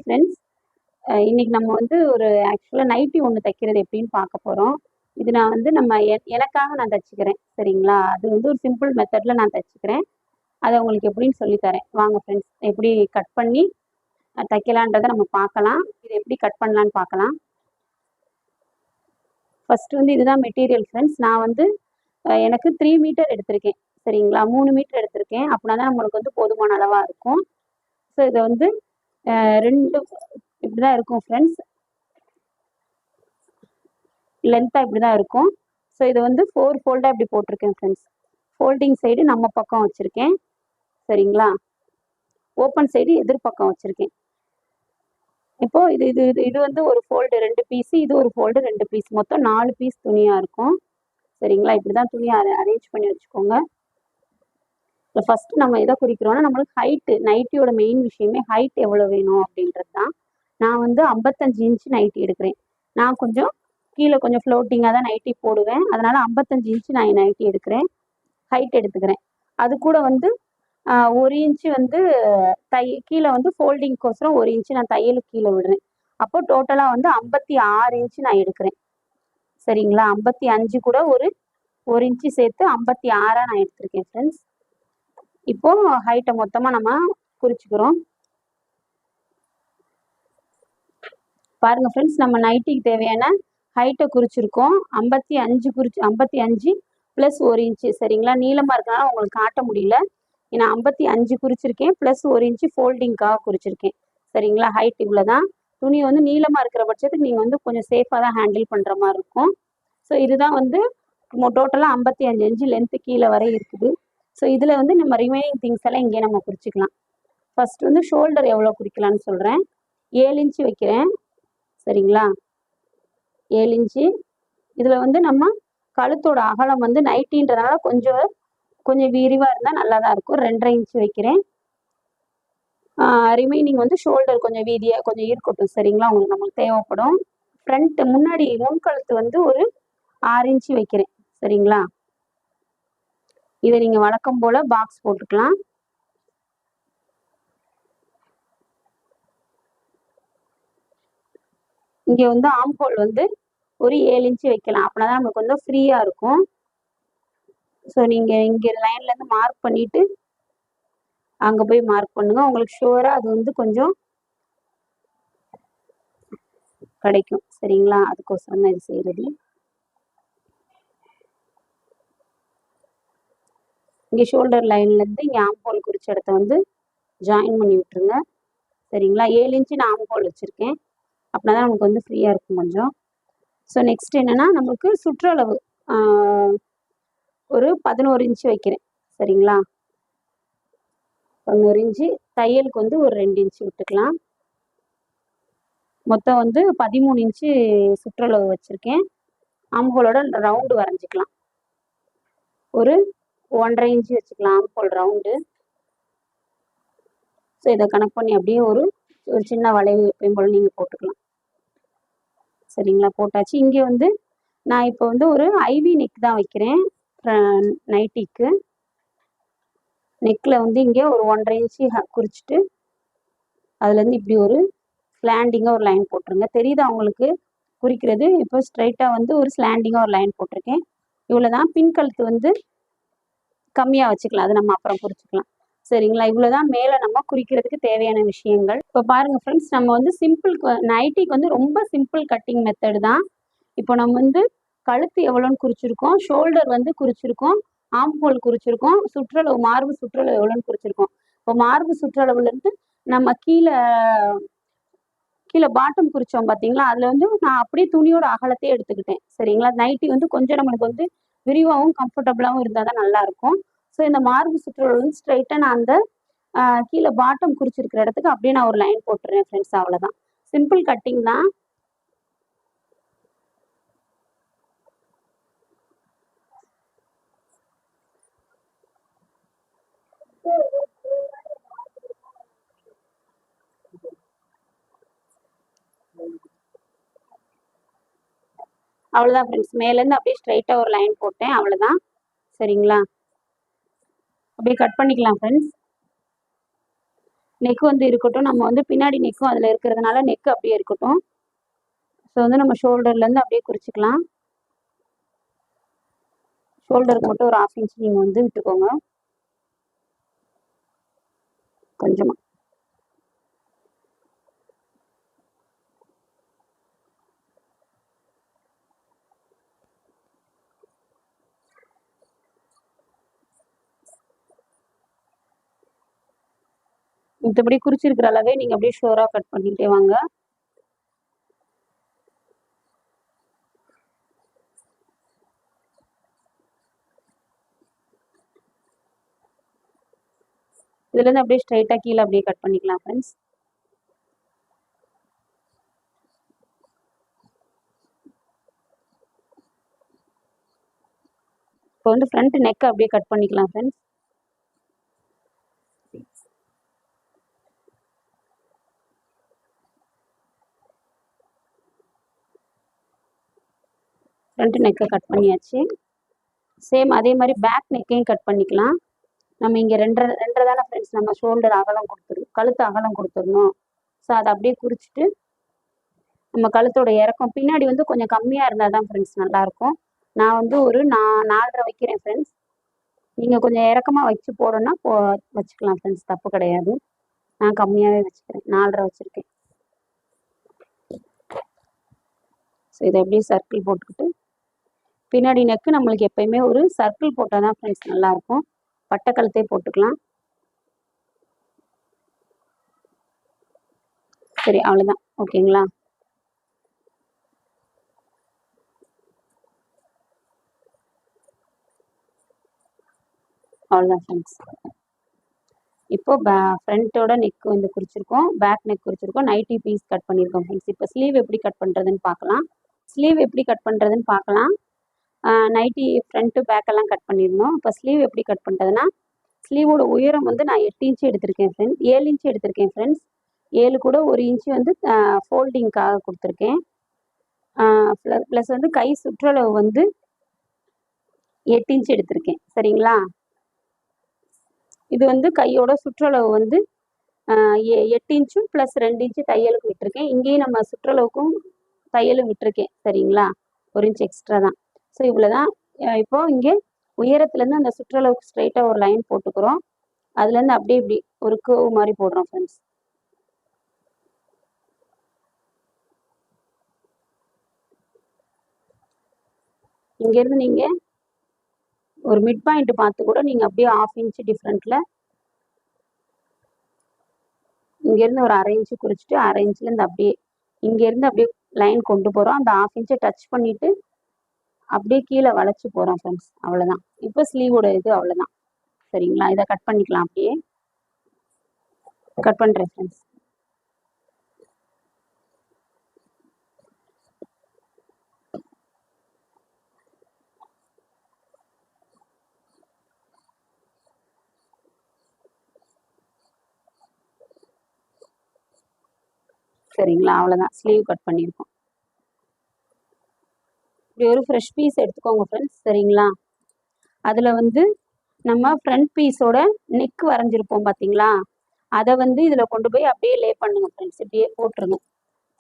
Friends, இன்னைக்கு நம்ம வந்து ஒரு ஆக்சுவலா நைட்டி ஒண்ணு தைக்கிறது எப்படின்னு பார்க்க போறோம். இது நான் வந்து எனக்காக நான் தச்சுக்கிறேன். சரிங்களா? அது வந்து ஒரு சிம்பிள் மெத்தட்ல நான் தச்சுக்கிறேன். அத உங்களுக்கு எப்படின்னு சொல்லி தரேன். வாங்க ஃப்ரெண்ட்ஸ், எப்படி கட் பண்ணி தைக்கலான்றத நம்ம பார்க்கலாம். இத எப்படி கட் பண்ணலான்னு பார்க்கலாம். ஃபர்ஸ்ட் வந்து இதுதான் மெட்டீரியல் ஃப்ரெண்ட்ஸ். நான் வந்து எனக்கு 3 மீட்டர் எடுத்திருக்கேன். சரிங்களா? 3 மீட்டர் எடுத்திருக்கேன். அப்படின்னா தான் நம்மளுக்கு வந்து போதுமான அளவா இருக்கும். ஸோ இத வந்து 2 இப்படிதான் இருக்கும் ஃப்ரெண்ட்ஸ். லென்த்தா இப்படிதான் இருக்கும். ஸோ இதை வந்து 4 ஃபோல்டா இப்படி போட்டிருக்கேன் ஃப்ரெண்ட்ஸ். ஃபோல்டிங் சைடு நம்ம பக்கம் வச்சிருக்கேன். சரிங்களா? ஓப்பன் சைடு எதிர்பக்கம் வச்சிருக்கேன். இப்போ இது இது இது வந்து ஒரு ஃபோல்டு 2 பீஸ், இது ஒரு ஃபோல்டு 2 பீஸ், மொத்தம் 4 பீஸ் துணியா இருக்கும். சரிங்களா? இப்படிதான் துணியை அரேஞ்ச் பண்ணி வச்சுக்கோங்க. ஃபர்ஸ்ட் நம்ம எதை குறிக்கிறோம்னா, நம்மளுக்கு ஹைட்டு, நைட்டியோட மெயின் விஷயமே ஹைட் எவ்வளவு வேணும் அப்படின்றது தான். நான் வந்து 55 இன்ச் நைட்டி எடுக்கிறேன். நான் கொஞ்சம் கீழே கொஞ்சம் ஃப்ளோட்டிங்காக தான் நைட்டி போடுவேன். அதனால 55 இன்ச் நான் நைட்டி எடுக்கிறேன். ஹைட் எடுத்துக்கிறேன். அது கூட வந்து 1 இன்ச்சு வந்து கீழே வந்து ஃபோல்டிங்க்கோசரம் 1 இன்ச்சு நான் தையலுக்கு கீழே விடுறேன். அப்போ டோட்டலாக வந்து 56 இன்ச்சு நான் எடுக்கிறேன். சரிங்களா? 55 கூட ஒரு இன்ச்சு சேர்த்து 56 நான் எடுத்திருக்கேன் ஃப்ரெண்ட்ஸ். இப்போ ஹைட்டை மொத்தமா நம்ம குறிச்சுக்கிறோம். பாருங்க ஃப்ரெண்ட்ஸ், நம்ம நைட்டிக்கு தேவையான ஹைட்டை குறிச்சிருக்கோம். 55 பிளஸ் 1 இன்ச்சு. சரிங்களா? நீளமா இருக்கனால உங்களுக்கு காட்ட முடியல. நான் 55 குறிச்சிருக்கேன், பிளஸ் 1 இன்ச்சு ஃபோல்டிங்காக குறிச்சிருக்கேன். சரிங்களா? ஹைட் இவ்வளோதான். துணி வந்து நீளமா இருக்கிற பட்சத்துக்கு நீங்க வந்து கொஞ்சம் சேஃபாக தான் ஹேண்டில் பண்ற மாதிரி இருக்கும். ஸோ இதுதான் வந்து டோட்டலா 55 இன்ச்சு லென்த் கீழே வரை இருக்குது. ஸோ இதுல வந்து நம்ம ரிமைனிங் திங்ஸ் எல்லாம் இங்கே நம்ம குறிச்சிக்கலாம். ஃபர்ஸ்ட் வந்து ஷோல்டர் எவ்வளவு குறிக்கலாம்னு சொல்றேன். 7 இன்ச்சு வைக்கிறேன். சரிங்களா? 7 இன்ச்சு. இதுல வந்து நம்ம கழுத்தோட அகலம் வந்து நைட்டின்றதுனால கொஞ்சம் விரிவா இருந்தா நல்லா தான் இருக்கும். 2.5 இன்ச்சு வைக்கிறேன். ரிமைனிங் வந்து ஷோல்டர் கொஞ்சம் வீதியா கொஞ்சம் இருக்கட்டும். சரிங்களா? உங்களுக்கு நமக்கு தேவைப்படும். ஃப்ரண்ட் முன்னாடி முன்கழுத்து வந்து ஒரு 6 இன்ச்சு வைக்கிறேன். சரிங்களா? இதை நீங்க வழக்கம் போல பாக்ஸ் போட்டுக்கலாம். இங்க வந்து ஆம்ஹோல் வந்து ஒரு 7 இன்ச்சு வைக்கலாம். அப்படின்னா நமக்கு வந்து ஃப்ரீயா இருக்கும். ஸோ நீங்க இங்க லைன்ல இருந்து மார்க் பண்ணிட்டு அங்க போய் மார்க் பண்ணுங்க. உங்களுக்கு ஷுவரா அது வந்து கொஞ்சம் கிடைக்கும். சரிங்களா? அதுக்கோசரம் தான் இது செய்யறது. இங்க ஷோல்டர் லைன்ல இருந்து இங்க ஆம்ஹோல் குறிச்ச இடத்த வந்து ஜாயின் பண்ணி விட்டுருங்க. சரிங்களா? 7 இன்ச்சு நான் ஆம்ஹோல் வச்சிருக்கேன். அப்படின்னா தான் நமக்கு வந்து ஃப்ரீயா இருக்கும் கொஞ்சம். ஸோ நெக்ஸ்ட் என்னன்னா, நமக்கு சுற்றளவு ஒரு 11 இன்ச்சு வைக்கிறேன். சரிங்களா? 11 இன்ச்சு. தையலுக்கு வந்து ஒரு 2 இன்ச்சு விட்டுக்கலாம். மொத்தம் வந்து 13 இன்ச்சு சுற்றளவு வச்சிருக்கேன். ஆம்ஹோலோட ரவுண்டு வரைஞ்சிக்கலாம். ஒரு 1.5 இன்ச்சு வச்சுக்கலாம் ஆம்ஹோல் ரவுண்டு. ஸோ இதை கனெக்ட் பண்ணி அப்படியே ஒரு சின்ன வளைவு எப்பயும் போல நீங்க போட்டுக்கலாம். சரிங்களா? போட்டாச்சு. இங்கே வந்து நான் இப்போ வந்து ஒரு ஐவி நெக் தான் வைக்கிறேன் நைட்டிக்கு. நெக்ல வந்து இங்கே ஒரு 1.5 இன்ச்சு குறிச்சிட்டு அதுலேருந்து இப்படி ஒரு ஸ்லாண்டிங்காக ஒரு லைன் போட்டுருங்க. தெரியுதா உங்களுக்கு குறிக்கிறது? இப்போ ஸ்ட்ரைட்டா வந்து ஒரு ஸ்லாண்டிங்காக ஒரு லைன் போட்டிருக்கேன். இவ்வளோதான். பின் கழுத்து வந்து கம்மியாக வச்சுக்கலாம். அது நம்ம அப்புறம் குறிச்சிக்கலாம். சரிங்களா? இவ்வளோதான் மேலே நம்ம குறிக்கிறதுக்கு தேவையான விஷயங்கள். இப்போ பாருங்க ஃப்ரெண்ட்ஸ், நம்ம வந்து நைட்டிக்கு வந்து ரொம்ப சிம்பிள் கட்டிங் மெத்தடு தான். இப்போ நம்ம வந்து கழுத்து எவ்வளோன்னு குறிச்சிருக்கோம், ஷோல்டர் வந்து குறிச்சிருக்கோம், ஆம்ஹோல் குறிச்சிருக்கோம், சுற்றளவு மார்பு சுற்றளவு எவ்வளோன்னு குறிச்சிருக்கோம். இப்போ மார்பு சுற்றளவுல இருந்து நம்ம கீழே பாட்டம் குறிச்சோம் பார்த்தீங்களா? அதுல வந்து நான் அப்படியே துணியோட அகலத்தையே எடுத்துக்கிட்டேன். சரிங்களா? நைட்டி வந்து கொஞ்சம் நம்மளுக்கு வந்து விரிவாகவும் கம்ஃபர்டபுளாகவும் இருந்தால் தான் நல்லா இருக்கும். ஸோ இந்த மார்பு சுற்றளவு வந்து ஸ்ட்ரைட்டா நான் அந்த கீழே பாட்டம் குறிச்சிருக்கிற இடத்துக்கு அப்படியே நான் ஒரு லைன் போட்டுறேன் ஃப்ரெண்ட்ஸ். அவ்வளோதான். சிம்பிள் கட்டிங் தான். அவ்வளோதான் ஃப்ரெண்ட்ஸ். மேலேருந்து அப்படியே ஸ்ட்ரைட்டா ஒரு லைன் போட்டேன். அவ்வளோதான். சரிங்களா? அப்படியே கட் பண்ணிக்கலாம் ஃப்ரெண்ட்ஸ். நெக் வந்து இருக்கட்டும். நம்ம வந்து பின்னாடி நெக்கும் அதில் இருக்கிறதுனால நெக் அப்படியே இருக்கட்டும். ஸோ வந்து நம்ம ஷோல்டர்லேருந்து அப்படியே குறிச்சிக்கலாம். ஷோல்டருக்கு மட்டும் ஒரு 1/2 இன்ச் நீங்கள் வந்து விட்டுக்கோங்க கொஞ்சமாக. மத்தபடி குறிச்சிருக்கிற அளவே நீங்கள் அப்படியே ஷோராக கட் பண்ணிகிட்டே வாங்க. இதுலேருந்து அப்படியே ஸ்ட்ரைட்டாக கீழே அப்படியே கட் பண்ணிக்கலாம் ஃப்ரெண்ட்ஸ். இப்போ வந்து ஃப்ரண்ட் நெக் அப்படியே கட் பண்ணிக்கலாம் ஃப்ரெண்ட்ஸ். ஃப்ரண்ட் நெக்கை கட் பண்ணியாச்சு. சேம் அதே மாதிரி பேக் நெக்கையும் கட் பண்ணிக்கலாம். நம்ம இங்கே 2.5 தானே ஃப்ரெண்ட்ஸ் நம்ம ஷோல்டர் அகலம் கழுத்து அகலம் கொடுத்துடணும். ஸோ அதை அப்படியே குறிச்சிட்டு நம்ம கழுத்தோட இறக்கம் பின்னாடி வந்து கொஞ்சம் கம்மியாக இருந்தால் தான் ஃப்ரெண்ட்ஸ் நல்லாயிருக்கும். நான் வந்து ஒரு 4.5 வைக்கிறேன் ஃப்ரெண்ட்ஸ். நீங்கள் கொஞ்சம் இறக்கமாக வச்சு போடணும்னா வச்சுக்கலாம் ஃப்ரெண்ட்ஸ், தப்பு கிடையாது. நான் கம்மியாகவே வச்சுக்கிறேன், 4.5 வச்சுருக்கேன். ஸோ இதை அப்படியே சர்க்கிள் போட்டுக்கிட்டு பின்னாடி நெக்கு நம்மளுக்கு எப்பயுமே ஒரு சர்க்கிள் போட்டால் தான் ஃப்ரெண்ட்ஸ் நல்லாயிருக்கும். பட்டை கழுத்தே போட்டுக்கலாம். சரி, அவ்வளோதான். ஓகேங்களா? அவ்வளோதான் ஃப்ரெண்ட்ஸ். இப்போ ஃப்ரண்ட்டோட நெக் வந்து குறிச்சிருக்கோம், பேக் நெக் குறிச்சிருக்கோம், நைட்டி பீஸ் கட் பண்ணியிருக்கோம் ஃப்ரெண்ட்ஸ். இப்போ ஸ்லீவ் எப்படி கட் பண்ணுறதுன்னு பார்க்கலாம். நைட்டி ஃப்ரண்ட்டு பேக்கெல்லாம் கட் பண்ணியிருந்தோம். இப்போ ஸ்லீவ் எப்படி கட் பண்ணுறதுன்னா, ஸ்லீவோட உயரம் வந்து நான் 8 இன்ச்சு எடுத்திருக்கேன் ஃப்ரெண்ட்ஸ். 7 இன்ச்சு எடுத்திருக்கேன் ஃப்ரெண்ட்ஸ். 7 கூட 1 இன்ச்சு வந்து ஃபோல்டிங்க்காக கொடுத்துருக்கேன். ப்ளஸ் வந்து கை சுற்றளவு வந்து 8 இன்ச்சு எடுத்திருக்கேன். சரிங்களா? இது வந்து கையோட சுற்றளவு வந்து 8 இன்ச்சும் ப்ளஸ் 2 இன்ச்சு தையலுக்கு விட்டுருக்கேன். இங்கேயும் நம்ம சுற்றளவுக்கும் தையலும் விட்டுருக்கேன். சரிங்களா? 1 இன்ச் எக்ஸ்ட்ரா தான். ஸோ இவ்வளோதான். இப்போ இங்கே உயரத்துலேருந்து அந்த சுற்றளவுக்கு ஸ்ட்ரைட்டாக ஒரு லைன் போட்டுக்கிறோம். அதுலேருந்து அப்படியே இப்படி ஒரு கர்வ் மாதிரி போடுறோம் ஃப்ரெண்ட்ஸ். இங்கேருந்து நீங்கள் ஒரு மிட் பாயிண்ட் பார்த்து கூட நீங்கள் அப்படியே 1/2 இன்ச்சு டிஃப்ரெண்ட்டில் இங்கேருந்து ஒரு 1/2 இன்ச்சு குறிச்சிட்டு 1/2 இன்ச்லேருந்து அப்படியே இங்கேருந்து அப்படியே லைன் கொண்டு போகிறோம். அந்த 1/2 இன்ச்சை டச் பண்ணிவிட்டு அப்படியே கீழே வளைச்சி போகிறோம் ஃப்ரெண்ட்ஸ். அவ்வளோதான். இப்போ ஸ்லீவோட இது அவ்வளோதான். சரிங்களா? இதை கட் பண்ணிக்கலாம். அப்படியே கட் பண்ணுறேன் ஃப்ரெண்ட்ஸ். சரிங்களா? அவ்வளோதான். ஸ்லீவ் கட் பண்ணியிருக்கோம். இப்படி ஒரு ஃப்ரெஷ் பீஸ் எடுத்துக்கோங்க ஃப்ரெண்ட்ஸ். சரிங்களா? அதில் வந்து நம்ம ஃப்ரண்ட் பீஸோட நெக் வரைஞ்சிருப்போம் பார்த்தீங்களா, அதை வந்து இதில் கொண்டு போய் அப்படியே லே பண்ணுங்க ஃப்ரெண்ட்ஸ். இப்படியே போட்டுருங்க.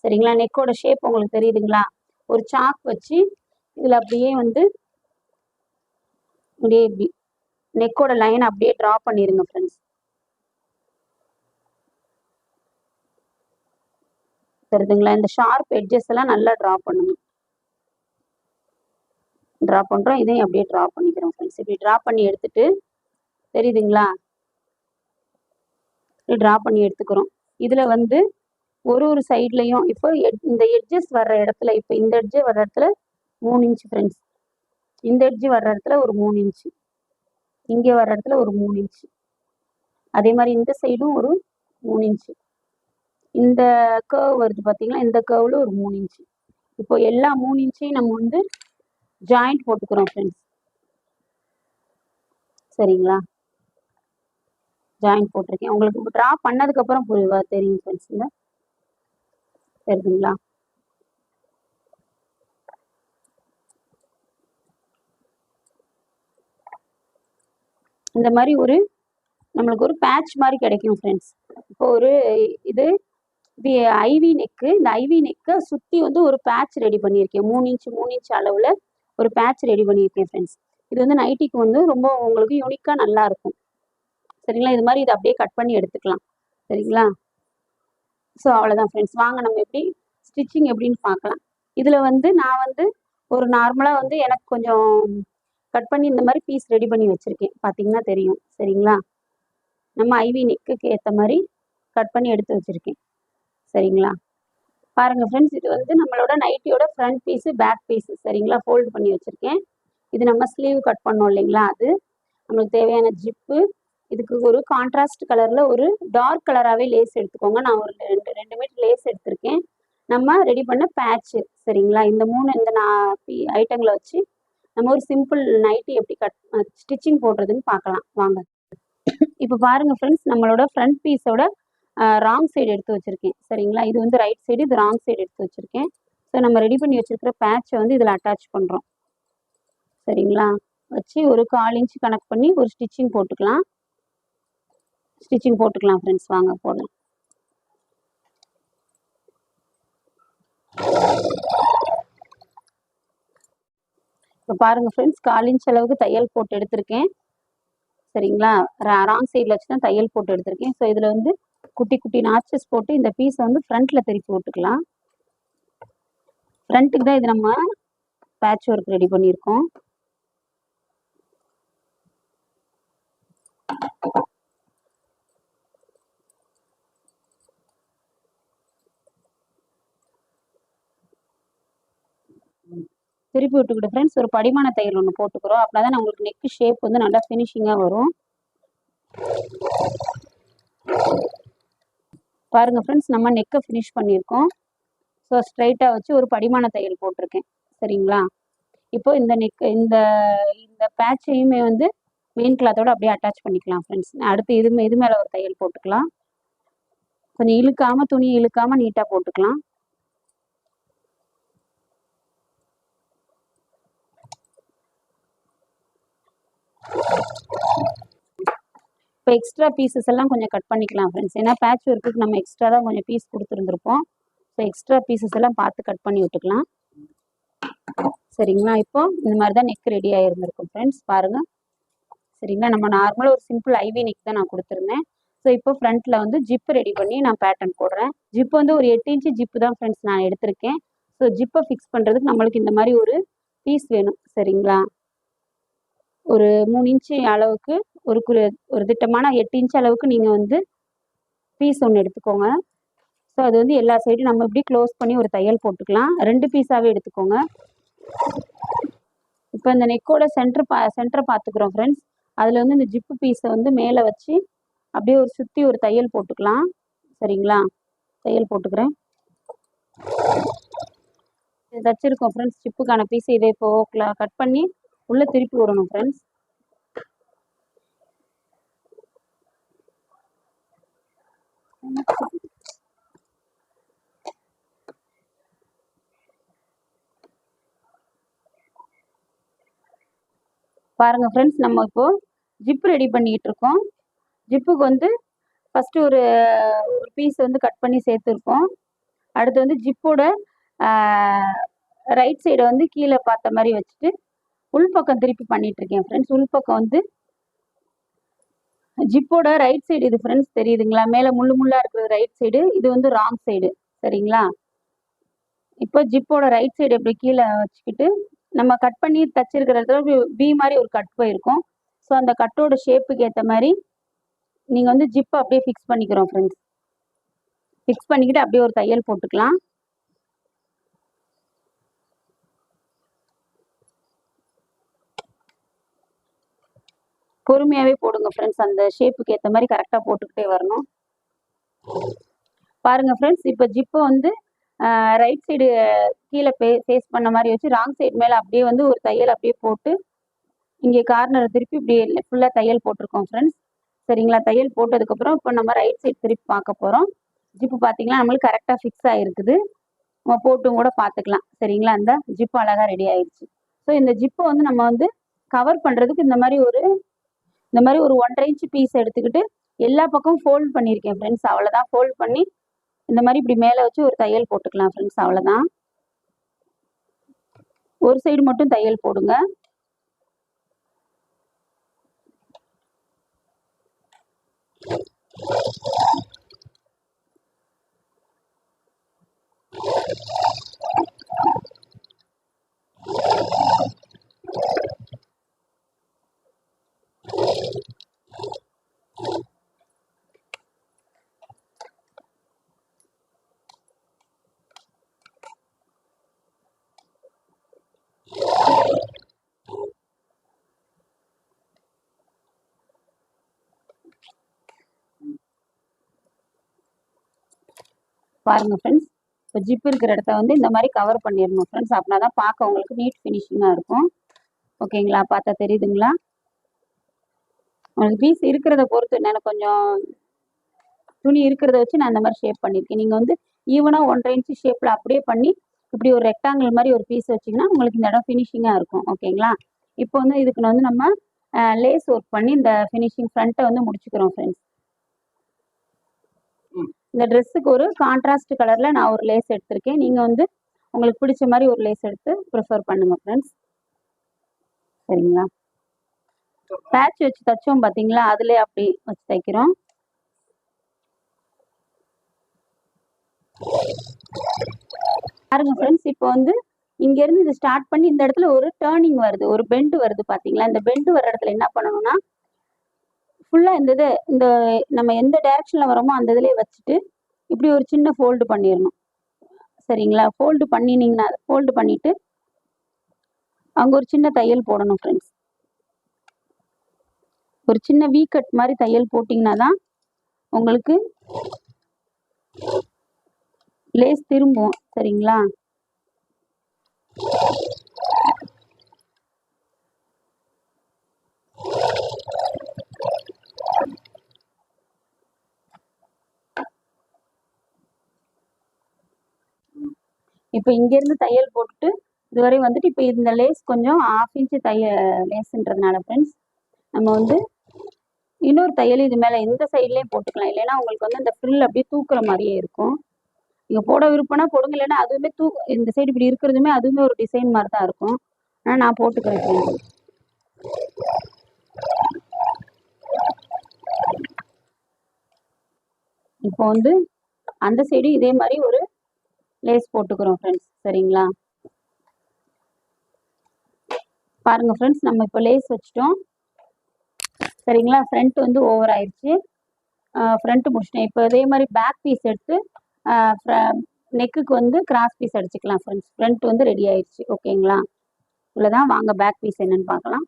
சரிங்களா? நெக்கோட ஷேப் உங்களுக்கு தெரியுதுங்களா? ஒரு சாக் வச்சு இதில் அப்படியே வந்து இப்படியே இப்படி நெக்கோட லைன் அப்படியே ட்ரா பண்ணிடுங்க ஃப்ரெண்ட்ஸ். தெரியுதுங்களா? இந்த ஷார்ப் எட்ஜஸ் எல்லாம் நல்லா ட்ரா பண்ணுங்க. ட்ரா பண்ணுறோம். இதையும் அப்படியே ட்ரா பண்ணிக்கிறோம் ஃப்ரெண்ட்ஸ். இப்படி ட்ரா பண்ணி எடுத்துட்டு தெரியுதுங்களா? இப்படி ட்ரா பண்ணி எடுத்துக்கிறோம். இதில் வந்து ஒரு சைட்லையும் இப்போ இந்த எட்ஜஸ் வர்ற இடத்துல இப்போ இந்த எட்ஜ் வர்ற இடத்துல 3 இன்ச் ஃப்ரெண்ட்ஸ். இந்த எட்ஜ் வர்ற இடத்துல ஒரு 3 இன்ச்சு, இங்கே வர்ற இடத்துல ஒரு 3 இன்ச்சு, அதே மாதிரி இந்த சைடும் ஒரு 3 இன்ச்சு, இந்த கர்வ் வருது பார்த்தீங்களா, இந்த கர்வில் ஒரு 3 இன்ச்சு. இப்போ எல்லா 3 இன்ச்சையும் நம்ம வந்து ஜாயிண்ட் போட்டுக்கிறோம் ஃப்ரெண்ட்ஸ். சரிங்களா? ஜாயிண்ட் போட்டிருக்கேன். உங்களுக்கு ட்ரா பண்ணதுக்கப்புறம் தெரியும் ஃப்ரெண்ட்ஸ். இந்த தெரியுதுங்களா? இந்த மாதிரி ஒரு நம்மளுக்கு ஒரு பேட்ச் மாதிரி கிடைக்கும் ஃப்ரெண்ட்ஸ். இப்போ ஒரு இது இது ஐவி நெக்கு. இந்த ஐவி நெக்கை சுற்றி வந்து ஒரு பேட்ச் ரெடி பண்ணியிருக்கேன். 3 இன்ச் அளவில் ஒரு பேட்ச் ரெடி பண்ணியிருக்கேன் ஃப்ரெண்ட்ஸ். இது வந்து நைட்டிக்கு வந்து ரொம்ப உங்களுக்கு யூனிக்காக நல்லா இருக்கும். சரிங்களா? இது மாதிரி இதை அப்படியே கட் பண்ணி எடுத்துக்கலாம். சரிங்களா? ஸோ அவ்வளோதான் ஃப்ரெண்ட்ஸ். வாங்க நம்ம எப்படி ஸ்டிச்சிங் எப்படின்னு பார்க்கலாம். இதில் வந்து நான் வந்து ஒரு நார்மலாக வந்து எனக்கு கொஞ்சம் கட் பண்ணி இந்த மாதிரி பீஸ் ரெடி பண்ணி வச்சுருக்கேன். பார்த்தீங்கன்னா தெரியும். சரிங்களா? நம்ம ஐவி நெக்குக்கு ஏற்ற மாதிரி கட் பண்ணி எடுத்து வச்சுருக்கேன். சரிங்களா? பாருங்கள் ஃப்ரெண்ட்ஸ், இது வந்து நம்மளோட நைட்டியோட ஃப்ரண்ட் பீஸு, பேக் பீஸு. சரிங்களா? ஃபோல்டு பண்ணி வச்சுருக்கேன். இது நம்ம ஸ்லீவ் கட் பண்ணோம் இல்லைங்களா, அது நம்மளுக்கு தேவையான ஜிப்பு. இதுக்கு ஒரு கான்ட்ராஸ்ட் கலரில் ஒரு டார்க் கலராகவே லேஸ் எடுத்துக்கோங்க. நான் ஒரு 2 மீட்டர் லேஸ் எடுத்திருக்கேன். நம்ம ரெடி பண்ண பேட்ச்சு. சரிங்களா? இந்த ஐட்டங்களை வச்சு நம்ம ஒரு சிம்பிள் நைட்டி எப்படி ஸ்டிச்சிங் போடுறதுன்னு பார்க்கலாம் வாங்க. இப்போ பாருங்கள் ஃப்ரெண்ட்ஸ், நம்மளோட ஃப்ரண்ட் பீஸோட ராங் சைடு எடுத்து வச்சுருக்கேன். சரிங்களா? இது வந்து ரைட் சைடு, இது ராங் சைடு எடுத்து வச்சுருக்கேன். ஸோ நம்ம ரெடி பண்ணி வச்சுருக்கிற பேட்சை வந்து இதில் அட்டாச் பண்ணுறோம். சரிங்களா? வச்சு ஒரு 1/4 இன்ச் கனெக்ட் பண்ணி ஒரு ஸ்டிச்சிங் போட்டுக்கலாம். ஃப்ரெண்ட்ஸ். வாங்க போடலாம். இப்போ பாருங்கள் ஃப்ரெண்ட்ஸ், 1/4 இன்ச் அளவுக்கு தையல் போட்டு எடுத்திருக்கேன். சரிங்களா? ராங் சைடில் வச்சு தான் தையல் போட்டு எடுத்திருக்கேன். ஸோ இதில் வந்து குட்டி குட்டி நாச்சஸ் போட்டு இந்த பீஸை வந்து ஃப்ரண்ட்டில் திருப்பி விட்டுக்கலாம். ஃப்ரண்ட்டுக்கு தான் இது நம்ம பேட்ச் ஒர்க் ரெடி பண்ணியிருக்கோம். திருப்பி விட்டுக்கிட்டு ஃப்ரெண்ட்ஸ் ஒரு படிமான தையல் ஒன்று போட்டுக்கிறோம். அப்படின்னா தான் நம்மளுக்கு நெக்கு ஷேப் வந்து நல்லா ஃபினிஷிங்காக வரும். பாருங்க ஃப்ரெண்ட்ஸ், நம்ம நெக்கை ஃபினிஷ் பண்ணியிருக்கோம். ஸோ ஸ்ட்ரைட்டாக வச்சு ஒரு படிமான தையல் போட்டிருக்கேன். சரிங்களா? இப்போ இந்த நெக் இந்த பேட்சையுமே வந்து மெயின் கிளாத்தோட அப்படியே அட்டாச் பண்ணிக்கலாம் ஃப்ரெண்ட்ஸ். அடுத்து இது மேலே ஒரு தையல் போட்டுக்கலாம். கொஞ்சம் இழுக்காமல், துணி இழுக்காமல் நீட்டாக போட்டுக்கலாம். இப்போ எக்ஸ்ட்ரா பீசஸ் எல்லாம் கொஞ்சம் கட் பண்ணிக்கலாம் ஃப்ரெண்ட்ஸ். ஏன்னா பேட்ச் ஒர்க்குக்கு நம்ம எக்ஸ்ட்ரா தான் கொஞ்சம் பீஸ் கொடுத்துருந்துருப்போம். ஸோ எக்ஸ்ட்ரா பீசஸ் எல்லாம் பார்த்து கட் பண்ணி விட்டுக்கலாம். சரிங்களா? இப்போ இந்த மாதிரி தான் நெக் ரெடி ஆகிருந்திருக்கும் ஃப்ரெண்ட்ஸ். பாருங்கள். சரிங்களா? நம்ம நார்மலாக ஒரு சிம்பிள் ஐவி நெக் தான் நான் கொடுத்துருந்தேன். ஸோ இப்போ ஃப்ரண்ட்டில் வந்து ஜிப்பு ரெடி பண்ணி நான் பேட்டர்ன் போடுறேன். ஜிப்பு வந்து ஒரு 8 இன்ச்சு ஜிப்பு தான் ஃப்ரெண்ட்ஸ் நான் எடுத்திருக்கேன். ஸோ ஜிப்பை ஃபிக்ஸ் பண்ணுறதுக்கு நம்மளுக்கு இந்த மாதிரி ஒரு பீஸ் வேணும். சரிங்களா? ஒரு 3 இன்ச்சு அளவுக்கு ஒரு திட்டமான 8 இன்ச் அளவுக்கு நீங்கள் வந்து பீஸ் ஒன்று எடுத்துக்கோங்க. ஸோ அது வந்து எல்லா சைடும் நம்ம இப்படி க்ளோஸ் பண்ணி ஒரு தையல் போட்டுக்கலாம். 2 பீஸாகவே எடுத்துக்கோங்க. இப்போ இந்த நெக்கோட சென்டரை பார்த்துக்குறோம் ஃப்ரெண்ட்ஸ். அதில் வந்து இந்த ஜிப்பு பீஸை வந்து மேலே வச்சு அப்படியே சுற்றி ஒரு தையல் போட்டுக்கலாம். சரிங்களா? தையல் போட்டுக்கிறேன். இது தச்சிருக்கோம் ஃப்ரெண்ட்ஸ். ஜிப்புக்கான பீஸ் இதை இப்போ கட் பண்ணி உள்ளே திருப்பி விடணும் ஃப்ரெண்ட்ஸ். பாருங்கள் ஃப்ரெண்ட்ஸ், நம்ம இப்போது ஜிப்பு ரெடி பண்ணிக்கிட்டு இருக்கோம். ஜிப்புக்கு வந்து ஃபஸ்ட்டு ஒரு பீஸ் வந்து கட் பண்ணி சேர்த்துருக்கோம். அடுத்து வந்து ஜிப்போட ரைட் சைடை வந்து கீழே பார்த்த மாதிரி வச்சுட்டு உள்பக்கம் திருப்பி பண்ணிகிட்ருக்கேன் ஃப்ரெண்ட்ஸ். உள்பக்கம் வந்து ஜிப்போட ரைட் சைடு இது ஃப்ரெண்ட்ஸ், தெரியுதுங்களா? மேலே முள்ளாக இருக்கிறது ரைட் சைடு, இது வந்து ராங் சைடு. சரிங்களா? இப்போ ஜிப்போட ரைட் சைடு எப்படி கீழே வச்சுக்கிட்டு நம்ம கட் பண்ணி தச்சிருக்கிறத பி மாதிரி ஒரு கட் போயிருக்கும். ஸோ அந்த கட்டோட ஷேப்புக்கு ஏற்ற மாதிரி நீங்கள் வந்து ஜிப்பை அப்படியே ஃபிக்ஸ் பண்ணிக்கிறோம் ஃப்ரெண்ட்ஸ். ஃபிக்ஸ் பண்ணிக்கிட்டு அப்படியே ஒரு தையல் போட்டுக்கலாம். பொறுமையாகவே போடுங்க ஃப்ரெண்ட்ஸ். அந்த ஷேப்புக்கு ஏற்ற மாதிரி கரெக்டாக போட்டுக்கிட்டே வரணும். பாருங்கள் ஃப்ரெண்ட்ஸ், இப்போ ஜிப்பை வந்து ரைட் சைடு கீழே ஃபேஸ் பண்ண மாதிரி வச்சு ராங் சைடு மேலே அப்படியே வந்து ஒரு தையல் அப்படியே போட்டு இங்கே கார்னரை திருப்பி இப்படி ஃபுல்லாக தையல் போட்டிருக்கோம் ஃப்ரெண்ட்ஸ். சரிங்களா? தையல் போட்டதுக்கப்புறம் இப்போ நம்ம ரைட் சைடு திருப்பி பார்க்க போகிறோம். ஜிப்பு பார்த்தீங்கன்னா நம்மளுக்கு கரெக்டாக ஃபிக்ஸ் ஆகிருக்குது. நம்ம போட்டும் கூட பார்த்துக்கலாம். சரிங்களா? அந்த ஜிப்பு அழகாக ரெடி ஆயிடுச்சு. ஸோ இந்த ஜிப்பை வந்து நம்ம வந்து கவர் பண்ணுறதுக்கு இந்த மாதிரி ஒரு இந்த மாதிரி ஒரு 1.5 இன்ச் பீஸ் எடுத்துக்கிட்டு எல்லா பக்கமும் ஃபோல்ட் பண்ணியிருக்கேன் ஃப்ரெண்ட்ஸ். அவ்வளோதான். ஃபோல்ட் பண்ணி இந்த மாதிரி இப்படி மேலே வச்சு ஒரு தையல் போட்டுக்கலாம் ஃப்ரெண்ட்ஸ். அவ்வளோதான். ஒரு சைடு மட்டும் தையல் போடுங்க. பாருங்க ஃப்ரெண்ட்ஸ். இப்போ ஜிப் இருக்கிற இடத்த வந்து இந்த மாதிரி கவர் பண்ணிடணும் ஃப்ரெண்ட்ஸ். அப்படின்னா தான் பார்க்க உங்களுக்கு நீட் ஃபினிஷிங்காக இருக்கும். ஓகேங்களா? பார்த்தா தெரியுதுங்களா? உங்களுக்கு பீஸ் இருக்கிறத பொறுத்து எனக்கு கொஞ்சம் துணி இருக்கிறத வச்சு நான் இந்த மாதிரி ஷேப் பண்ணியிருக்கேன். நீங்கள் வந்து ஈவனாக 1.5 இன்ச் ஷேப்பில் அப்படியே பண்ணி இப்படி ஒரு ரெக்டாங்கிள் மாதிரி ஒரு பீஸ் வச்சிங்கன்னா உங்களுக்கு இந்த இடம் ஃபினிஷிங்காக இருக்கும். ஓகேங்களா? இப்போ வந்து இதுக்கு வந்து நம்ம லேஸ் ஒர்க் பண்ணி இந்த ஃபினிஷிங் ஃப்ரண்ட்டை வந்து முடிச்சுக்கிறோம் ஃப்ரெண்ட்ஸ். இந்த ட்ரெஸ்ஸுக்கு ஒரு கான்ட்ராஸ்ட் கலரில் நான் ஒரு லேஸ் எடுத்திருக்கேன். நீங்கள் வந்து உங்களுக்கு பிடிச்ச மாதிரி ஒரு லேஸ் எடுத்து ப்ரிஃபர் பண்ணுங்கள் ஃப்ரெண்ட்ஸ். சரிங்களா? பேட்ச் வச்சு தைச்சோம் பார்த்தீங்களா? அதிலே அப்படி வச்சு தைக்கிறோம். பாருங்க ஃப்ரெண்ட்ஸ். இப்போ வந்து இங்கேருந்து இது ஸ்டார்ட் பண்ணி இந்த இடத்துல ஒரு டேர்னிங் வருது, ஒரு பெண்டு வருது பார்த்தீங்களா? இந்த பெண்டு வர இடத்துல என்ன பண்ணணும்னா ஃபுல்லாக இந்த இது இந்த நம்ம எந்த டைரக்ஷனில் வரோமோ அந்த இதுலேயே வச்சுட்டு இப்படி ஒரு சின்ன ஃபோல்டு பண்ணிடணும். சரிங்களா? ஃபோல்டு பண்ணினீங்கன்னா ஃபோல்டு பண்ணிவிட்டு அங்கே ஒரு சின்ன தையல் போடணும் ஃப்ரெண்ட்ஸ். ஒரு சின்ன வீ கட் மாதிரி தையல் போட்டிங்கன்னா தான் உங்களுக்கு லேஸ் திரும்பும். சரிங்களா? இப்போ இங்கேருந்து தையல் போட்டுட்டு இதுவரை வந்துட்டு இப்போ இந்த லேஸ் கொஞ்சம் 1/2 இன்ச்சு லேஸுன்றதுனால ஃப்ரெண்ட்ஸ் நம்ம வந்து இன்னொரு தையல் இது மேலே இந்த சைட்லேயும் போட்டுக்கலாம். இல்லைன்னா உங்களுக்கு வந்து அந்த ஃப்ரில் அப்படியே தூக்குற மாதிரியே இருக்கும். நீங்கள் போட விருப்பம்னா போடுங்க, இல்லைன்னா அதுவுமே இந்த சைடு இப்படி இருக்கிறதுமே அதுவுமே ஒரு டிசைன் மாதிரி தான் இருக்கும். ஆனால் நான் போட்டுக்கிறேன். இப்போ வந்து அந்த சைடு இதே மாதிரி ஒரு லேஸ் போட்டுக்கிறோம் ஃப்ரெண்ட்ஸ். சரிங்களா? பாருங்க ஃப்ரெண்ட்ஸ், நம்ம இப்போ லேஸ் வச்சிட்டோம். சரிங்களா? ஃப்ரண்ட் வந்து ஓவர் ஆயிடுச்சு. ஃப்ரண்ட் முடிச்சிட்டேன். இப்போ இதே மாதிரி பேக் பீஸ் எடுத்து நெக்குக்கு வந்து கிராஸ் பீஸ் அடிச்சுக்கலாம் ஃப்ரெண்ட்ஸ். ஃப்ரண்ட் வந்து ரெடி ஆயிடுச்சு. ஓகேங்களா? இவ்வளோதான். வாங்க பேக் பீஸ் என்னன்னு பார்க்கலாம்.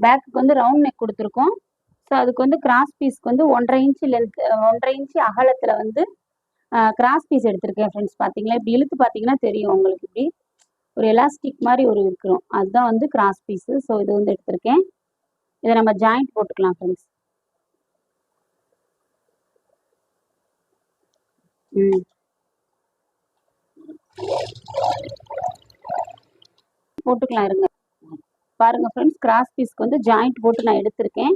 பேக்குக்கு வந்து ரவுண்ட் நெக் கொடுத்துருக்கோம். ஸோ அதுக்கு வந்து கிராஸ் பீஸ்க்கு வந்து 1.5 இன்ச்சு லென்த் 1.5 இன்ச்சு அகலத்தில் வந்து கிராஸ் பீஸ் எடுத்திருக்கேன் ஃப்ரெண்ட்ஸ். பார்த்தீங்களா? இப்படி இழுத்து பார்த்தீங்கன்னா தெரியும் உங்களுக்கு. இப்படி ஒரு எலாஸ்டிக் மாதிரி ஒரு இருக்கிறோம், அதுதான் வந்து கிராஸ் பீஸு. ஸோ இது வந்து எடுத்திருக்கேன். இதை நம்ம ஜாயிண்ட் போட்டுக்கலாம் ஃப்ரெண்ட்ஸ். போட்டுக்கலாம் இருங்க. பாருங்க ஃப்ரெண்ட்ஸ், கிராஸ் பீஸ்க்கு வந்து ஜாயிண்ட் போட்டு நான் எடுத்திருக்கேன்.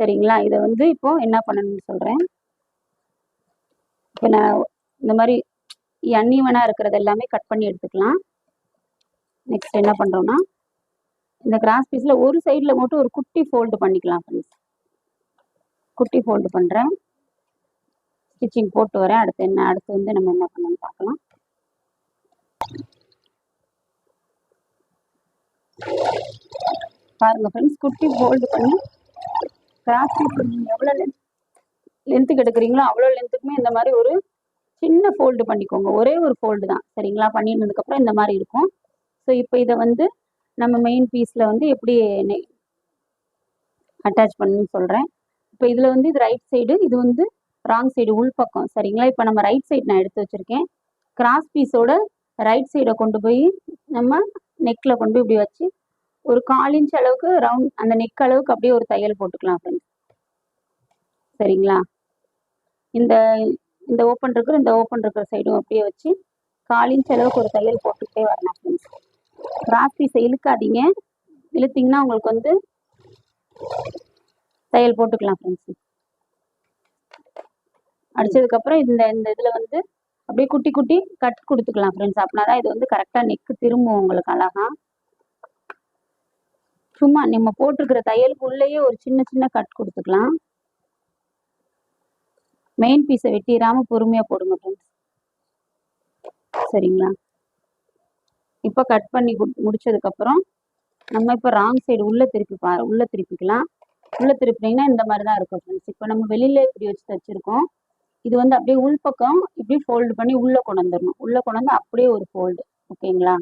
சரிங்களா? இதை வந்து இப்போ என்ன பண்ணணும்னு சொல்கிறேன். இப்போ நான் இந்த மாதிரி அன்ஈவனாக இருக்கிறது எல்லாமே கட் பண்ணி எடுத்துக்கலாம். நெக்ஸ்ட் என்ன பண்ணுறோம்னா இந்த கிராஸ் பீஸில் ஒரு சைடில் மட்டும் ஒரு குட்டி ஃபோல்டு பண்ணிக்கலாம் ஃப்ரெண்ட்ஸ். குட்டி ஃபோல்டு பண்ணுறேன். ஸ்டிச்சிங் போட்டு வரேன். அடுத்து வந்து நம்ம என்ன பண்ணணும்னு பார்க்கலாம். பாருங்க ஃப்ரெண்ட்ஸ், குட்டி ஃபோல்டு பண்ணி கிராஸ் பீஸ் நீங்கள் எவ்வளோ லென்த்துக்கு எடுக்கிறீங்களோ அவ்வளோ லென்த்துக்குமே இந்த மாதிரி ஒரு சின்ன ஃபோல்டு பண்ணிக்கோங்க. ஒரே ஒரு ஃபோல்டு தான். சரிங்களா? பண்ணினதுக்கப்புறம் இந்த மாதிரி இருக்கும். ஸோ இப்போ இதை வந்து நம்ம மெயின் பீஸில் வந்து எப்படி அட்டாச் பண்ணணும்னு சொல்கிறேன். இப்போ இதில் வந்து இது ரைட் சைடு, இது வந்து ராங் சைடு, உள் பக்கம். சரிங்களா? இப்போ நம்ம ரைட் சைடு நான் எடுத்து வச்சுருக்கேன். கிராஸ் பீஸோட ரைட் சைடை கொண்டு போய் நம்ம நெக்கில் கொண்டு போய் இப்படி வச்சு ஒரு 1/4 இன்ச் அளவுக்கு ரவுண்ட் அந்த நெக் அளவுக்கு அப்படியே ஒரு தையல் போட்டுக்கலாம் ஃப்ரெண்ட்ஸ். சரிங்களா? இந்த இந்த ஓப்பன் இருக்கிற சைடும் அப்படியே வச்சு 1/4 இன்ச் அளவுக்கு ஒரு தையல் போட்டுக்கிட்டே வரலாம் ஃப்ரெண்ட்ஸ். கிராஸ் பீஸை இழுக்காதீங்க. இழுத்தீங்கன்னா உங்களுக்கு வந்து தையல் போட்டுக்கலாம் ஃப்ரெண்ட்ஸ். அடிச்சதுக்கப்புறம் இந்த இந்த இதில் வந்து அப்படியே குட்டி குட்டி கட் கொடுத்துக்கலாம் ஃப்ரெண்ட்ஸ். அப்படின்னா தான் இது வந்து கரெக்டாக நெக்கு திரும்பும் உங்களுக்கு அழகா. சும்மா நம்ம போட்டிருக்கிற தையலுக்கு உள்ளேயே ஒரு சின்ன சின்ன கட் கொடுத்துக்கலாம். மெயின் பீஸை வெட்டிடாம பொறுமையாக போடுங்க ஃப்ரெண்ட்ஸ். சரிங்களா? இப்போ கட் பண்ணி முடிச்சதுக்கப்புறம் நம்ம இப்போ ராங் சைடு உள்ளே திருப்பிக்கலாம். உள்ளே திருப்பினீங்கன்னா இந்த மாதிரி தான் இருக்கும் ஃப்ரெண்ட்ஸ். இப்போ நம்ம வெளியில இப்படி வச்சு தைச்சிருக்கோம். இது வந்து அப்படியே உள்பக்கம் இப்படி ஃபோல்டு பண்ணி உள்ளே கொண்டு வந்துடணும். உள்ளே கொண்டு வந்து அப்படியே ஒரு ஃபோல்டு. ஓகேங்களா?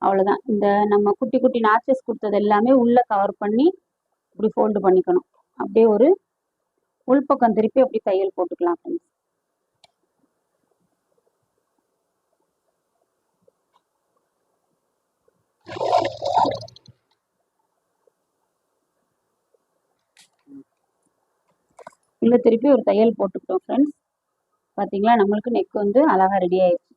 அவ்வளோதான். இந்த நம்ம குட்டி குட்டி நாச்சஸ் கொடுத்தது எல்லாமே உள்ளே கவர் பண்ணி இப்படி ஃபோல்டு பண்ணிக்கணும். அப்படியே ஒரு உள்பக்கம் திருப்பி அப்படி தையல் போட்டுக்கலாம் ஃப்ரெண்ட்ஸ். உள்ள திருப்பி ஒரு தையல் போட்டுக்கிட்டோம் ஃப்ரெண்ட்ஸ். பார்த்தீங்களா, நம்மளுக்கு நெக் வந்து அழகாக ரெடி ஆயிடுச்சு.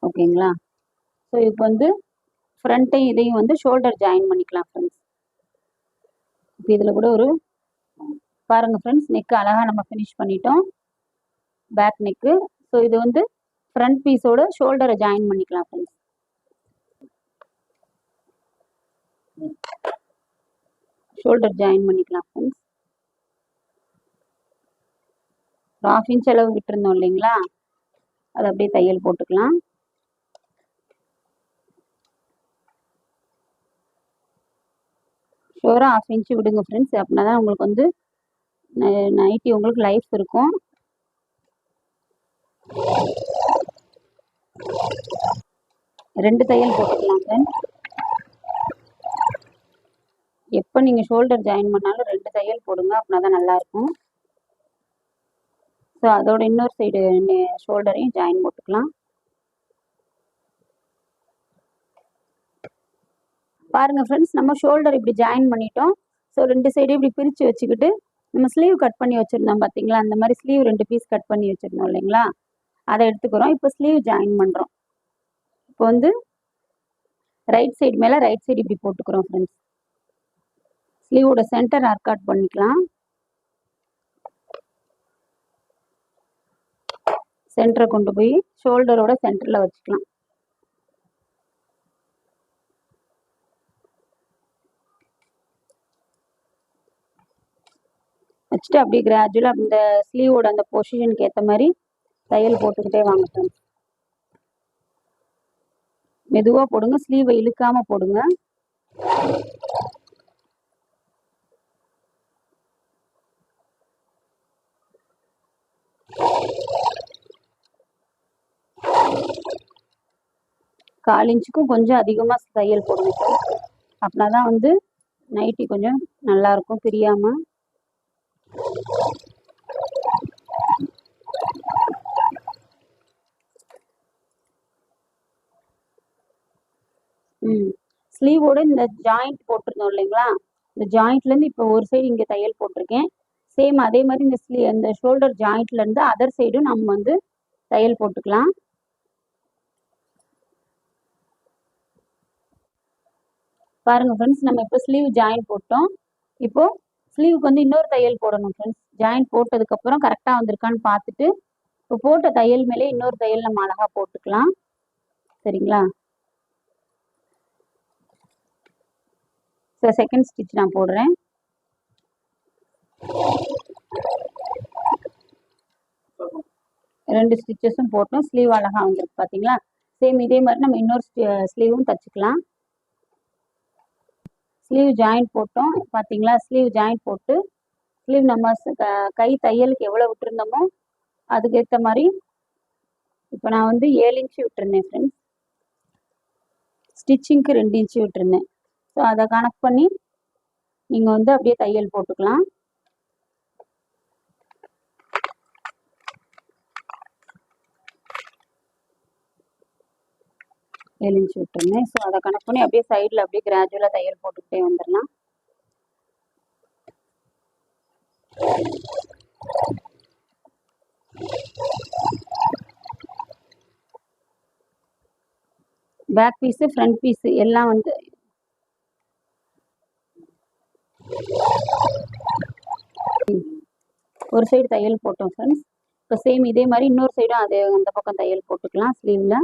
ஓகேங்களா? ஸோ இப்போ வந்து ஃப்ரண்ட்டையும் இதையும் வந்து ஷோல்டர் ஜாயின் பண்ணிக்கலாம் ஃப்ரெண்ட்ஸ். இப்போ இதில் கூட ஒரு பாருங்க ஃப்ரெண்ட்ஸ், நெக்கு அழகாக நம்ம ஃபினிஷ் பண்ணிட்டோம். Back neck. ஸோ இது வந்து ஃப்ரண்ட் பீஸோட ஷோல்டரை ஜாயின் பண்ணிக்கலாம் ஃப்ரெண்ட்ஸ். ஷோல்டர் ஜாயின் பண்ணிக்கலாம் ஃப்ரெண்ட்ஸ். 1/2 இன்ச் அளவு விட்டுருந்தோம் இல்லைங்களா, அது அப்படியே தையல் போட்டுக்கலாம். ஷோராக 1/2 இன்ச்சு விடுங்க ஃப்ரெண்ட்ஸ். அப்படின்னா தான் உங்களுக்கு வந்து நைட்டி உங்களுக்கு லைஃப் இருக்கும். ரெண்டு தையல் போட்டுக்கலாம் ஃப்ரெண்ட்ஸ். எப்போ நீங்கள் ஷோல்டர் ஜாயின் பண்ணாலும் 2 தையல் போடுங்க. அப்படின்னா தான் நல்லாயிருக்கும். ஸோ அதோட இன்னொரு சைடு ஷோல்டரையும் ஜாயின் போட்டுக்கலாம். பாருங்கள் ஃப்ரெண்ட்ஸ், நம்ம ஷோல்டர் இப்படி ஜாயின் பண்ணிட்டோம். ஸோ 2 சைடையும் இப்படி பிரித்து வச்சுக்கிட்டு நம்ம ஸ்லீவ் கட் பண்ணி வச்சுருந்தோம் பார்த்தீங்களா, அந்த மாதிரி ஸ்லீவ் 2 பீஸ் கட் பண்ணி வச்சுருந்தோம் இல்லைங்களா, அதை எடுத்துக்கிறோம். இப்போ ஸ்லீவ் ஜாயின் பண்ணுறோம். இப்போ வந்து ரைட் சைடு மேலே ரைட் சைடு இப்படி போட்டுக்கிறோம் ஃப்ரெண்ட்ஸ். ஸ்லீவோட சென்டர் ஆர்காட் பண்ணிக்கலாம். சென்டரை கொண்டு போய் ஷோல்டரோட சென்டரில் வச்சுக்கலாம். வச்சுட்டு அப்படியே கிராஜுவலாக இந்த ஸ்லீவோட அந்த பொசிஷனுக்கு ஏற்ற மாதிரி தையல் போட்டுக்கிட்டே வாங்க ஃப்ரெண்ட்ஸ். மெதுவாக போடுங்க, ஸ்லீவை இழுக்காமல் போடுங்க. கால் இன்ச்சுக்கும் கொஞ்சம் அதிகமாக தையல் போடுங்க சார். அப்படின்னா தான் வந்து நைட்டி கொஞ்சம் நல்லாயிருக்கும் பிரியாமல். ஸ்லீவோட இந்த ஜாயிண்ட் போட்டிருந்தோம் இல்லைங்களா, இந்த ஜாயிண்ட்லேருந்து இப்போ ஒரு சைடு இங்கே தையல் போட்டிருக்கேன். சேம் அதே மாதிரி இந்த ஷோல்டர் ஜாயிண்ட்லேருந்து அதர் சைடும் நம்ம வந்து தையல் போட்டுக்கலாம். பாருங்கள் ஃப்ரெண்ட்ஸ், நம்ம இப்போ ஸ்லீவ் ஜாயின் போட்டோம். இப்போது ஸ்லீவுக்கு வந்து இன்னொரு தையல் போடணும் ஃப்ரெண்ட்ஸ். ஜாயின் போட்டதுக்கப்புறம் கரெக்டாக வந்திருக்கான்னு பார்த்துட்டு இப்போ போட்ட தையல் மேலே இன்னொரு தையல் நம்ம அழகாக போட்டுக்கலாம். சரிங்களா? ஸோ செகண்ட் ஸ்டிச் நான் போடுறேன். ரெண்டு ஸ்டிச்சஸும் போட்டோம். ஸ்லீவ் அழகாக வந்துருக்கு பார்த்தீங்களா. சேம் இதே மாதிரி நம்ம இன்னொரு ஸ்லீவும் தச்சுக்கலாம். ஸ்லீவ் ஜாயின் போட்டோம் பார்த்தீங்களா. ஸ்லீவ் ஜாயின் போட்டு ஸ்லீவ் நம்ம கை தையலுக்கு எவ்வளோ விட்டுருந்தோமோ அதுக்கேற்ற மாதிரி இப்போ நான் வந்து 7 இன்ச்சு விட்டுருந்தேன் ஃப்ரெண்ட்ஸ். ஸ்டிச்சிங்க்கு 2 இன்ச்சு விட்டுருந்தேன். ஸோ அதை கணக்கு பண்ணி நீங்கள் வந்து அப்படியே தையல் போட்டுக்கலாம். ஏழு இன்ச்சு விட்டுருந்தேன். ஸோ அதை கணக்கு பண்ணி அப்படியே சைடில் அப்படியே கிராஜுவலாக தையல் போட்டுக்கிட்டே வந்துடலாம். பேக் பீஸு ஃப்ரண்ட் பீஸு எல்லாம் வந்து ஒரு சைடு தையல் போட்டோம் ஃப்ரெண்ட்ஸ். இப்போ சேம் இதே மாதிரி இன்னொரு சைடும் அதே அந்த பக்கம் தையல் போட்டுக்கலாம் ஸ்லீவில்.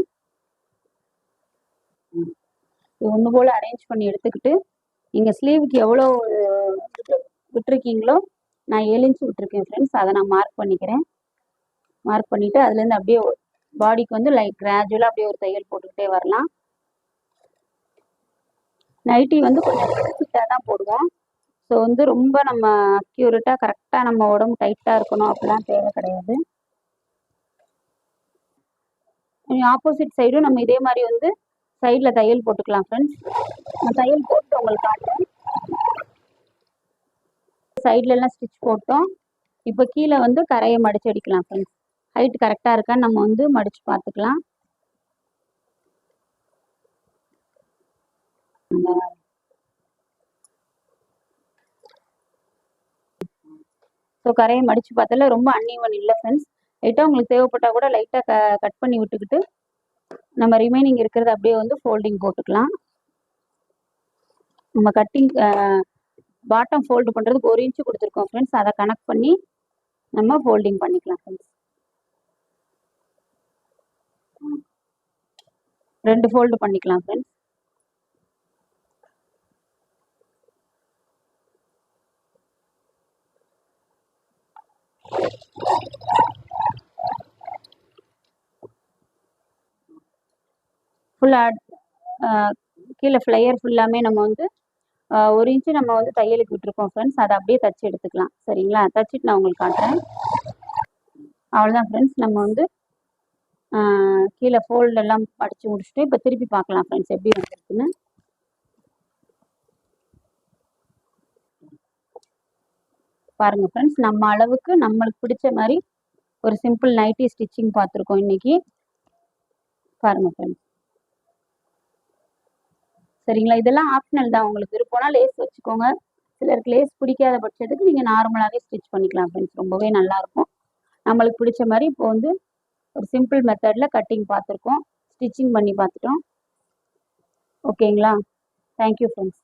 ஒன்று போல் அரேஞ்ச் பண்ணி எடுத்துக்கிட்டு நீங்கள் ஸ்லீவுக்கு எவ்வளோ விட்டுருக்கீங்களோ நான் 7 இன்ச் விட்டுருக்கேன் ஃப்ரெண்ட்ஸ். அதை நான் மார்க் பண்ணிக்கிறேன். மார்க் பண்ணிவிட்டு அதுலேருந்து அப்படியே பாடிக்கு வந்து கிராஜுவலாக அப்படியே ஒரு தையல் போட்டுக்கிட்டே வரலாம். நைட்டி வந்து கொஞ்சம் ஃபிட்டாக தான் போடுவோம். ஸோ வந்து ரொம்ப நம்ம அக்யூரேட்டாக கரெக்டாக நம்ம உடம்பு டைட்டாக இருக்கணும் அப்படிலாம் தேவை கிடையாது. ஆப்போசிட் சைடும் நம்ம இதே மாதிரி வந்து சைடில் தையல் போட்டுக்கலாம் ஃப்ரெண்ட்ஸ். நான் தையல் போட்டு உங்களுக்கு காட்டுறேன். சைட்லலாம் ஸ்டிச் போட்டோம். இப்போ கீழே வந்து கரையை மடிச்சு அடிக்கலாம் ஃப்ரெண்ட்ஸ். ஹைட் கரெக்டாக இருக்கான்னு நம்ம வந்து மடித்து பார்த்துக்கலாம். ஸோ கரையை மடித்து பார்த்தால ரொம்ப அன்ஈவன் இல்லை ஃப்ரெண்ட்ஸ். லைட்டாக உங்களுக்கு தேவைப்பட்டால் கூட லைட்டாக கட் பண்ணி விட்டுக்கிட்டு நம்ம ரிமைனிங் இருக்கிறது அப்படியே வந்து ஃபோல்டிங் போட்டுக்கலாம். நம்ம கட்டிங் பாட்டம் ஃபோல்டு பண்ணுறதுக்கு 1 இன்ச்சு கொடுத்துருக்கோம் ஃப்ரெண்ட்ஸ். அதை கனெக்ட் பண்ணி நம்ம ஃபோல்டிங் பண்ணிக்கலாம் ஃப்ரெண்ட்ஸ். 2 ஃபோல்டு பண்ணிக்கலாம் ஃப்ரெண்ட்ஸ். ஃபுல்லாக கீழே ஃப்ளையர் ஃபுல்லாமே நம்ம வந்து 1 இன்ச்சு நம்ம வந்து தையலுக்கு விட்டுருக்கோம் ஃப்ரெண்ட்ஸ். அதை அப்படியே தச்சு எடுத்துக்கலாம். சரிங்களா? தச்சுட்டு நான் உங்களுக்கு காட்டுறேன். அவ்வளோதான் ஃப்ரெண்ட்ஸ். நம்ம வந்து கீழே ஃபோல்டு எல்லாம் அடித்து முடிச்சுட்டு இப்போ திருப்பி பார்க்கலாம் ஃப்ரெண்ட்ஸ் எப்படி வந்துருக்குன்னு. பாருங்கள் ஃப்ரெண்ட்ஸ், நம்ம அளவுக்கு நம்மளுக்கு பிடிச்ச மாதிரி ஒரு சிம்பிள் நைட்டி ஸ்டிச்சிங் பார்த்துருக்கோம் இன்னைக்கு. பாருங்கள் ஃப்ரெண்ட்ஸ். சரிங்களா? இதெல்லாம் ஆப்ஷனல் தான். உங்களுக்கு விருப்பம்னா லேஸ் வச்சுக்கோங்க. சிலருக்கு லேஸ் பிடிக்காத பட்சத்துக்கு நீங்கள் நார்மலாகவே ஸ்டிச் பண்ணிக்கலாம் ஃப்ரெண்ட்ஸ். ரொம்பவே நல்லாயிருக்கும். நம்மளுக்கு பிடிச்ச மாதிரி இப்போ வந்து ஒரு சிம்பிள் மெத்தடில் கட்டிங் பார்த்துருக்கோம், ஸ்டிச்சிங் பண்ணி பார்த்துட்டோம். ஓகேங்களா? Thank you friends.